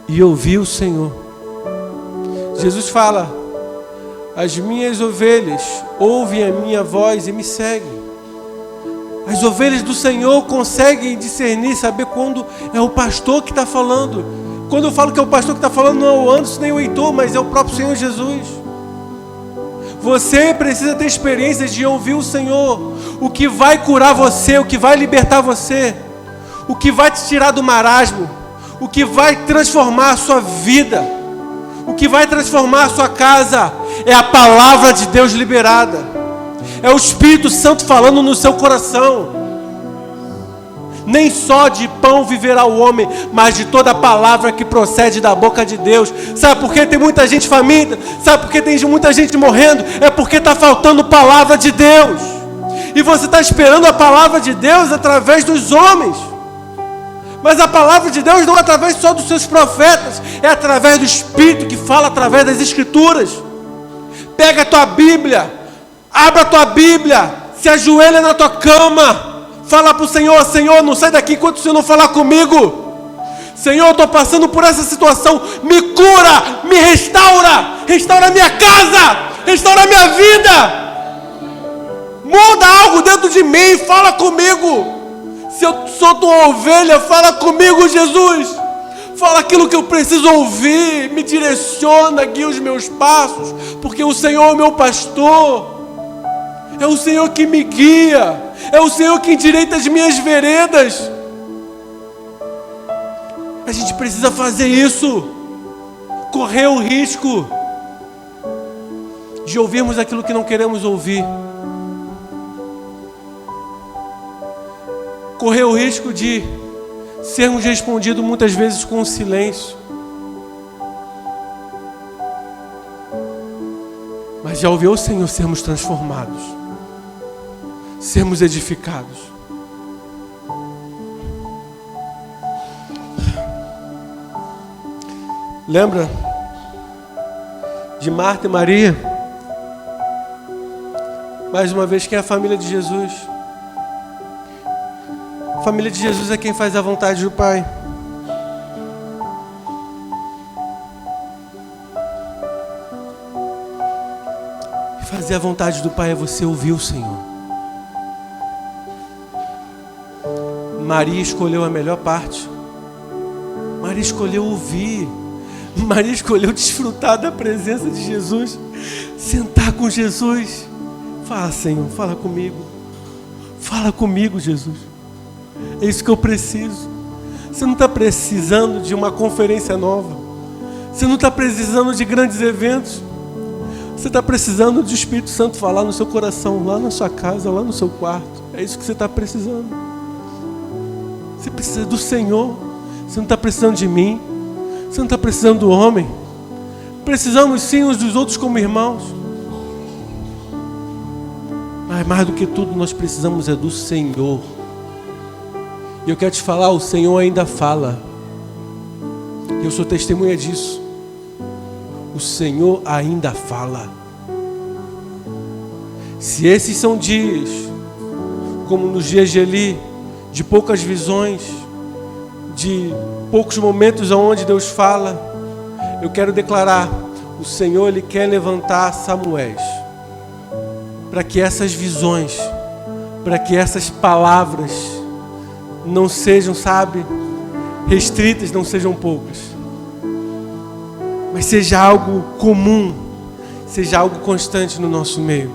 e ouvir o Senhor. Jesus fala: as minhas ovelhas ouvem a minha voz e me seguem. As ovelhas do Senhor conseguem discernir, saber quando é o pastor que está falando. Quando eu falo que é o pastor que está falando, não é o Anderson nem o Heitor, mas é o próprio Senhor Jesus. Você precisa ter experiências de ouvir o Senhor. O que vai curar você, o que vai libertar você, o que vai te tirar do marasmo, o que vai transformar a sua vida, o que vai transformar a sua casa, é a palavra de Deus liberada. É o Espírito Santo falando no seu coração. Nem só de pão viverá o homem, mas de toda a palavra que procede da boca de Deus. Sabe por que tem muita gente faminta? Sabe por que tem muita gente morrendo? É porque está faltando palavra de Deus. E você está esperando a palavra de Deus através dos homens. Mas a palavra de Deus não é através só dos seus profetas, é através do Espírito que fala através das Escrituras. Pega a tua Bíblia, abra a tua Bíblia, se ajoelha na tua cama, fala para o Senhor: Senhor, não sai daqui enquanto o Senhor não falar comigo. Senhor, eu estou passando por essa situação, me cura, me restaura, restaura a minha casa, restaura a minha vida, muda algo dentro de mim, fala comigo. Se eu sou tua ovelha, fala comigo, Jesus, Fala aquilo que eu preciso ouvir, me direciona, guia os meus passos, porque o Senhor é o meu pastor, é o Senhor que me guia, é o Senhor que endireita as minhas veredas. A gente precisa fazer isso, correr o risco de ouvirmos aquilo que não queremos ouvir, correr o risco de sermos respondidos muitas vezes com silêncio, mas já ouviu o Senhor sermos transformados, sermos edificados. Lembra de Marta e Maria? Mais uma vez, quem é a família de Jesus? A família de Jesus é quem faz a vontade do Pai. E fazer a vontade do Pai é você ouvir o Senhor. Maria escolheu a melhor parte. Maria escolheu ouvir. Maria escolheu desfrutar da presença de Jesus, sentar com Jesus. Fala, Senhor, fala comigo. Fala comigo, Jesus. É isso que eu preciso. Você não está precisando de uma conferência nova. Você não está precisando de grandes eventos. Você está precisando do Espírito Santo falar no seu coração, lá na sua casa, lá no seu quarto. É isso que você está precisando. Você precisa do Senhor. Você não está precisando de mim. Você não está precisando do homem. Precisamos sim uns dos outros como irmãos. Mas mais do que tudo nós precisamos é do Senhor. E eu quero te falar, o Senhor ainda fala. E eu sou testemunha disso. O Senhor ainda fala. Se esses são dias, como nos dias de Eli, de poucas visões, de poucos momentos onde Deus fala, eu quero declarar, o Senhor, Ele quer levantar Samuéis, para que essas visões, para que essas palavras não sejam, restritas, não sejam poucas, mas seja algo comum, seja algo constante no nosso meio.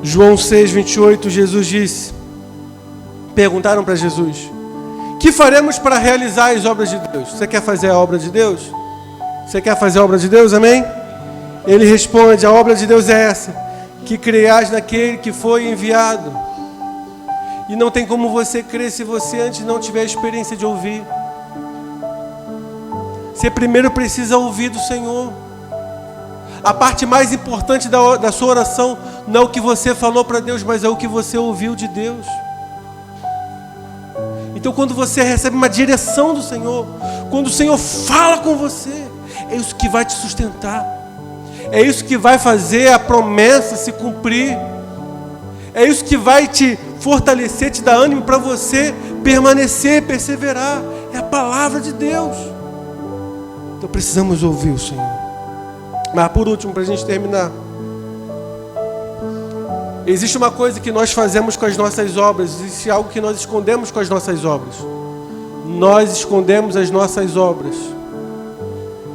João 6:28, Jesus disse, perguntaram para Jesus, que faremos para realizar as obras de Deus? Você quer fazer a obra de Deus? Você quer fazer a obra de Deus? Amém? Ele responde, a obra de Deus é essa, que creias naquele que foi enviado. E não tem como você crer se você antes não tiver a experiência de ouvir. Você primeiro precisa ouvir do Senhor. A parte mais importante da sua oração não é o que você falou para Deus, mas é o que você ouviu de Deus. Então quando você recebe uma direção do Senhor, quando o Senhor fala com você, é isso que vai te sustentar. É isso que vai fazer a promessa se cumprir. É isso que vai te fortalecer, te dar ânimo para você permanecer, perseverar. É a palavra de Deus. Então precisamos ouvir o Senhor. Mas por último, para a gente terminar, existe uma coisa que nós fazemos com as nossas obras, existe algo que nós escondemos com as nossas obras. Nós escondemos as nossas obras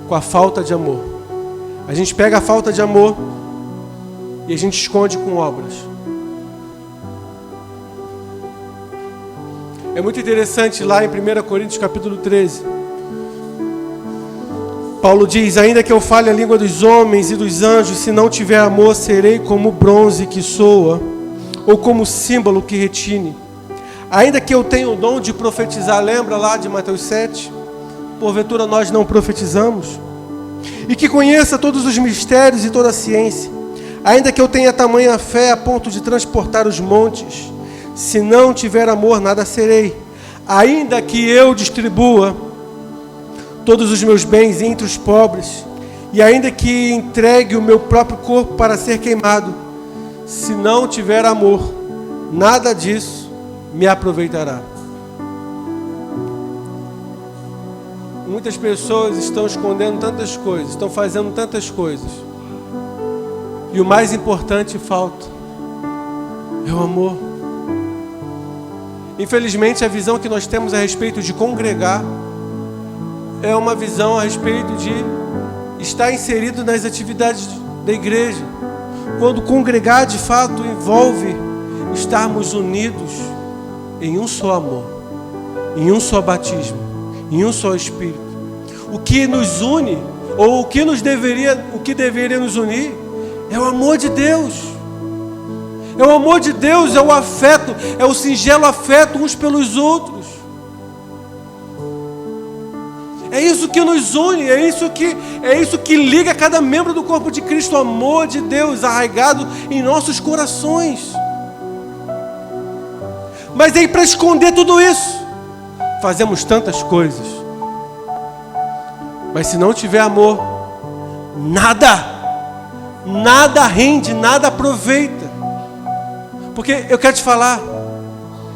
com a falta de amor. A gente pega a falta de amor e a gente esconde com obras. É muito interessante lá em 1 Coríntios capítulo 13. Paulo diz, ainda que eu fale a língua dos homens e dos anjos, se não tiver amor, serei como bronze que soa, ou como símbolo que retine. Ainda que eu tenha o dom de profetizar, lembra lá de Mateus 7? Porventura nós não profetizamos? E que conheça todos os mistérios e toda a ciência, ainda que eu tenha tamanha fé a ponto de transportar os montes, se não tiver amor, nada serei. Ainda que eu distribua todos os meus bens entre os pobres, e ainda que entregue o meu próprio corpo para ser queimado, se não tiver amor, nada disso me aproveitará. Muitas pessoas estão escondendo tantas coisas, estão fazendo tantas coisas, e o mais importante falta, é o amor. Infelizmente, a visão que nós temos a respeito de congregar é uma visão a respeito de estar inserido nas atividades da igreja, quando congregar de fato envolve estarmos unidos em um só amor, em um só batismo, em um só Espírito. O que nos une, ou o que deveria nos unir, é o amor de Deus. É o amor de Deus, é o afeto, é o singelo afeto uns pelos outros. É isso que nos une, é isso que liga cada membro do corpo de Cristo, o amor de Deus arraigado em nossos corações. Mas aí, para esconder tudo isso, fazemos tantas coisas. Mas se não tiver amor, nada rende, nada aproveita. Porque eu quero te falar,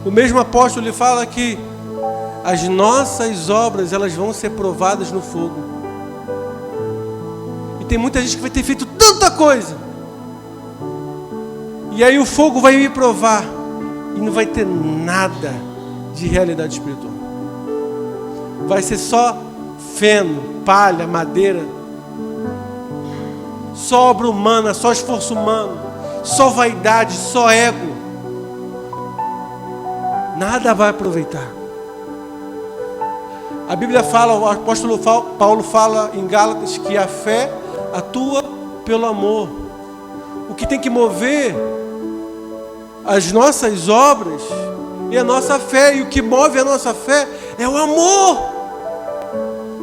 o mesmo apóstolo, ele fala que as nossas obras, elas vão ser provadas no fogo. E tem muita gente que vai ter feito tanta coisa, e aí o fogo vai me provar, e não vai ter nada de realidade espiritual. Vai ser só feno, palha, madeira, só obra humana, só esforço humano, só vaidade, só ego. Nada vai aproveitar. A Bíblia fala, o apóstolo Paulo fala em Gálatas que a fé atua pelo amor. O que tem que mover as nossas obras é a nossa fé, e o que move a nossa fé é o amor.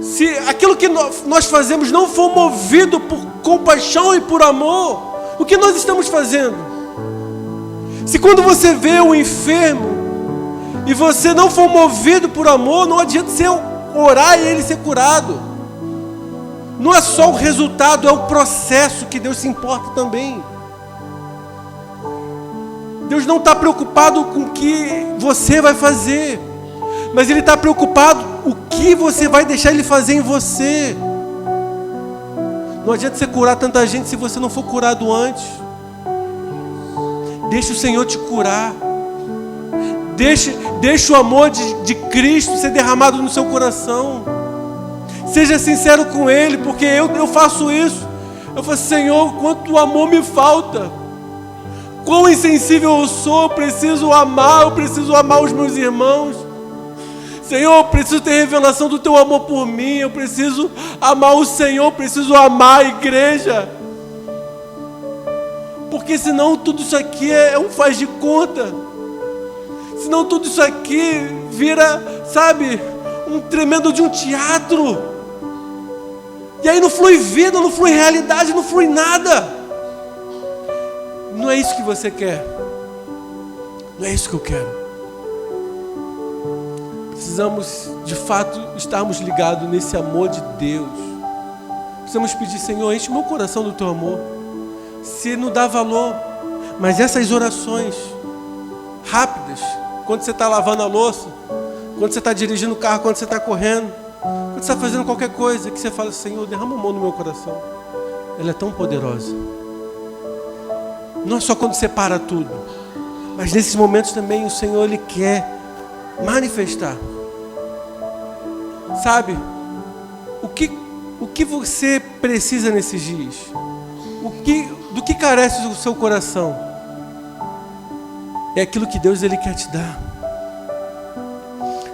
Se aquilo que nós fazemos não for movido por compaixão e por amor, o que nós estamos fazendo? Se quando você vê um enfermo e você não for movido por amor, não adianta você orar e ele ser curado. Não é só o resultado, é o processo que Deus se importa também. Deus não está preocupado com o que você vai fazer, mas Ele está preocupado o que você vai deixar Ele fazer em você. Não adianta você curar tanta gente se você não for curado antes. Deixa o Senhor te curar. Deixa o amor de Cristo ser derramado no seu coração. Seja sincero com Ele, porque eu faço isso. Eu falo, Senhor, quanto amor me falta. Quão insensível eu sou, eu preciso amar os meus irmãos. Senhor, eu preciso ter revelação do Teu amor por mim, eu preciso amar o Senhor, eu preciso amar a igreja. Porque senão tudo isso aqui é um faz de conta. Senão tudo isso aqui vira, sabe, um tremendo de um teatro. E aí não flui vida, não flui realidade, não flui nada. Não é isso que você quer. Não é isso que eu quero. Precisamos, de fato, estarmos ligados nesse amor de Deus. Precisamos pedir, Senhor, enche meu coração do Teu amor. Se não dá valor, mas essas orações rápidas, quando você está lavando a louça, quando você está dirigindo o carro, quando você está correndo, quando você está fazendo qualquer coisa, que você fala, Senhor, derrama amor no meu coração. Ela é tão poderosa. Não é só quando você para tudo, mas nesses momentos também o Senhor, Ele quer manifestar. Sabe, o que você precisa nesses dias? Do que carece o seu coração? É aquilo que Deus, Ele quer te dar.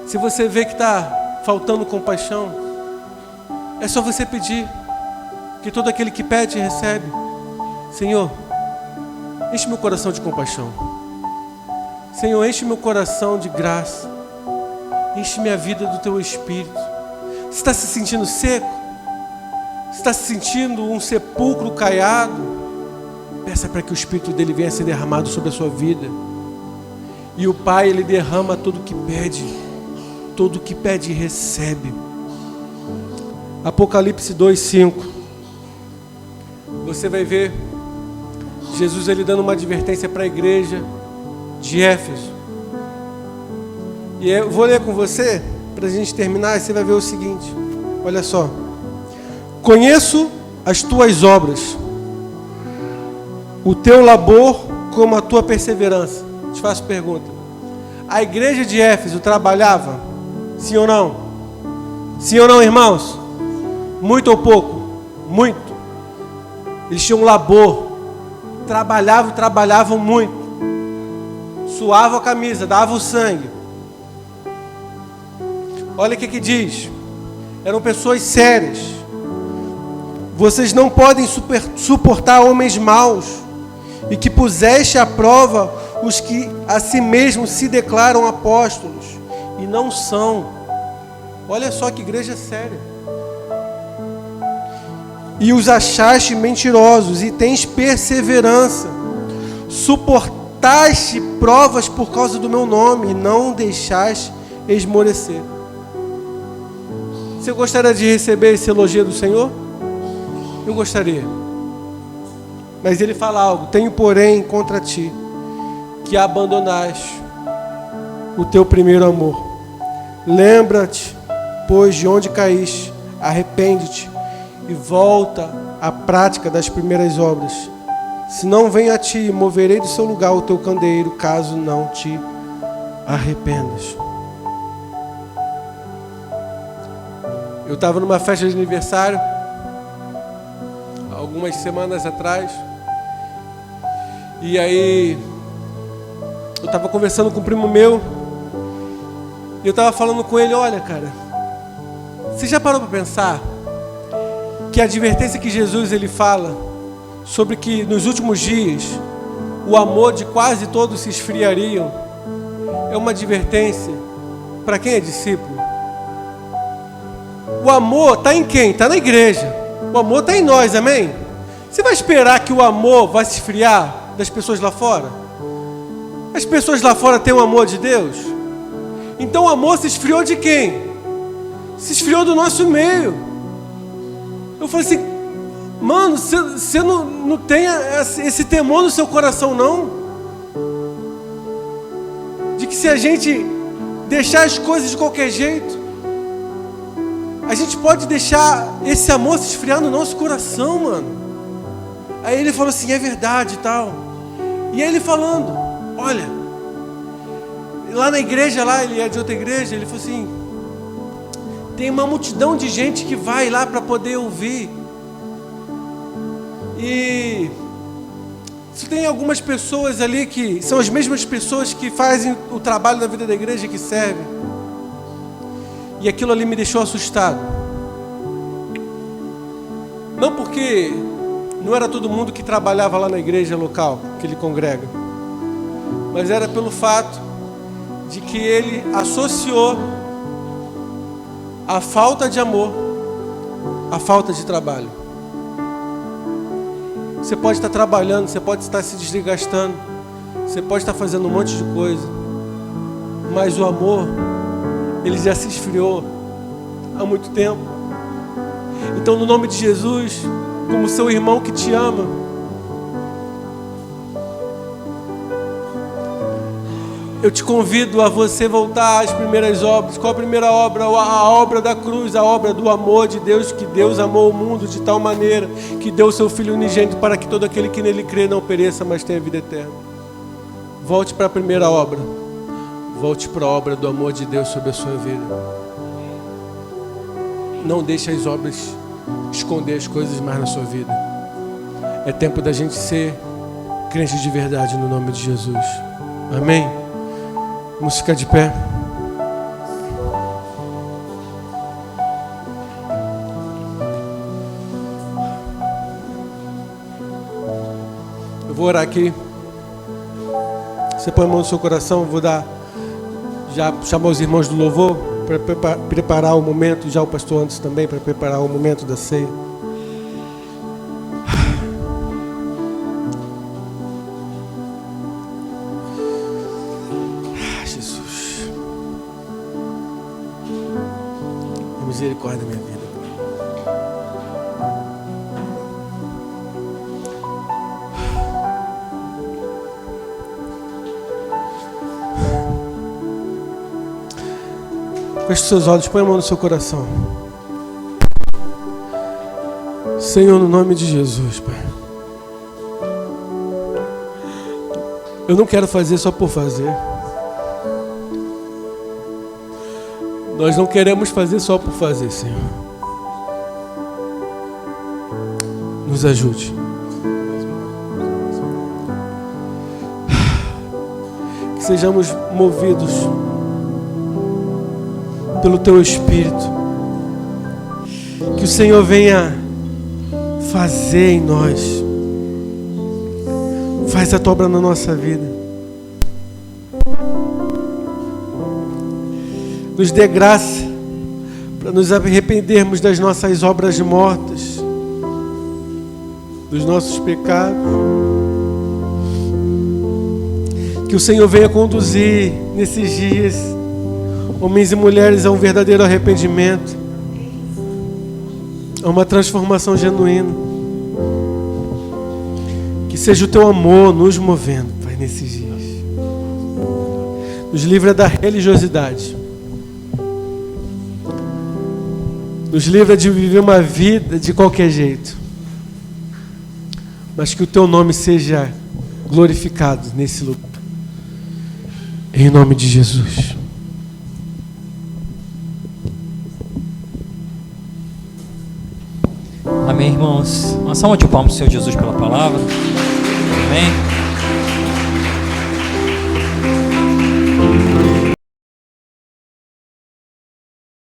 Se você vê que está faltando compaixão, é só você pedir, que todo aquele que pede, recebe. Senhor, enche meu coração de compaixão. Senhor, enche meu coração de graça. Enche minha vida do Teu Espírito. Você está se sentindo seco? Você está se sentindo um sepulcro caiado? Peça para que o Espírito dele venha ser derramado sobre a sua vida. E o Pai, Ele derrama tudo que pede. Tudo que pede, recebe. Apocalipse 2:5. Você vai ver Jesus, Ele dando uma advertência para a igreja de Éfeso. E eu vou ler com você, para a gente terminar, e você vai ver o seguinte. Olha só. Conheço as tuas obras, o teu labor como a tua perseverança. Te faço pergunta. A igreja de Éfeso trabalhava? Sim ou não? Sim ou não, irmãos? Muito ou pouco? Muito. Eles tinham labor. Trabalhavam muito. Suavam a camisa, davam o sangue. Olha o que diz. Eram pessoas sérias. Vocês não podem suportar homens maus, e que puseste à prova os que a si mesmos se declaram apóstolos e não são. Olha só que igreja séria. E os achaste mentirosos, e tens perseverança. Suportaste provas por causa do meu nome, e não deixaste esmorecer. Você gostaria de receber esse elogio do Senhor? Eu gostaria. Mas ele fala algo: tenho, porém, contra ti, que abandonaste o teu primeiro amor. Lembra-te, pois, de onde caíste, arrepende-te e volta à prática das primeiras obras. Se não vem a ti, moverei do seu lugar o teu candeeiro, caso não te arrependas. Eu estava numa festa de aniversário algumas semanas atrás, e aí eu estava conversando com um primo meu, e eu estava falando com ele: olha, cara, você já parou para pensar que a advertência que Jesus ele fala sobre que nos últimos dias o amor de quase todos se esfriariam é uma advertência para quem é discípulo? O amor está em quem? Está na igreja. O amor está em nós, amém? Você vai esperar que o amor vai se esfriar das pessoas lá fora? As pessoas lá fora têm o amor de Deus? Então o amor se esfriou de quem? Se esfriou do nosso meio. Eu falei assim: mano, você não tem esse temor no seu coração, não? De que se a gente deixar as coisas de qualquer jeito, a gente pode deixar esse amor se esfriar no nosso coração, mano. Aí ele falou assim: é verdade e tal. E aí ele falando: olha, lá na igreja, lá ele é de outra igreja, ele falou assim: tem uma multidão de gente que vai lá para poder ouvir. E tem algumas pessoas ali que são as mesmas pessoas que fazem o trabalho na vida da igreja, que servem. E aquilo ali me deixou assustado. Não porque não era todo mundo que trabalhava lá na igreja local que ele congrega, mas era pelo fato de que ele associou a falta de amor à falta de trabalho. Você pode estar trabalhando, você pode estar se desgastando, você pode estar fazendo um monte de coisa, mas o amor, ele já se esfriou há muito tempo. Então, no nome de Jesus, como seu irmão que te ama, eu te convido a você voltar às primeiras obras. Qual a primeira obra? A obra da cruz, a obra do amor de Deus, que Deus amou o mundo de tal maneira que deu o seu Filho unigênito para que todo aquele que nele crê não pereça, mas tenha vida eterna. Volte para a primeira obra. Volte para a obra do amor de Deus sobre a sua vida. Não deixe as obras esconder as coisas mais na sua vida. É tempo da gente ser crente de verdade no nome de Jesus. Amém? Vamos ficar de pé. Eu vou orar aqui. Você põe a mão no seu coração. Eu vou já chamar os irmãos do louvor para preparar o momento. Já o pastor antes também, para preparar o momento da ceia. Misericórdia da minha vida. Feche os seus olhos, põe a mão no seu coração. Senhor, no nome de Jesus, Pai. Eu não quero fazer só por fazer. Nós não queremos fazer só por fazer, Senhor. Nos ajude. Que sejamos movidos pelo Teu Espírito. Que o Senhor venha fazer em nós. Faz a Tua obra na nossa vida. Nos dê graça para nos arrependermos das nossas obras mortas, dos nossos pecados. Que o Senhor venha conduzir nesses dias homens e mulheres a um verdadeiro arrependimento, a uma transformação genuína. Que seja o Teu amor nos movendo, Pai, nesses dias. Nos livra da religiosidade. Nos livra de viver uma vida de qualquer jeito. Mas que o Teu nome seja glorificado nesse lugar. Em nome de Jesus. Amém, irmãos. Uma salva de palmas ao Senhor Jesus pela palavra. Amém.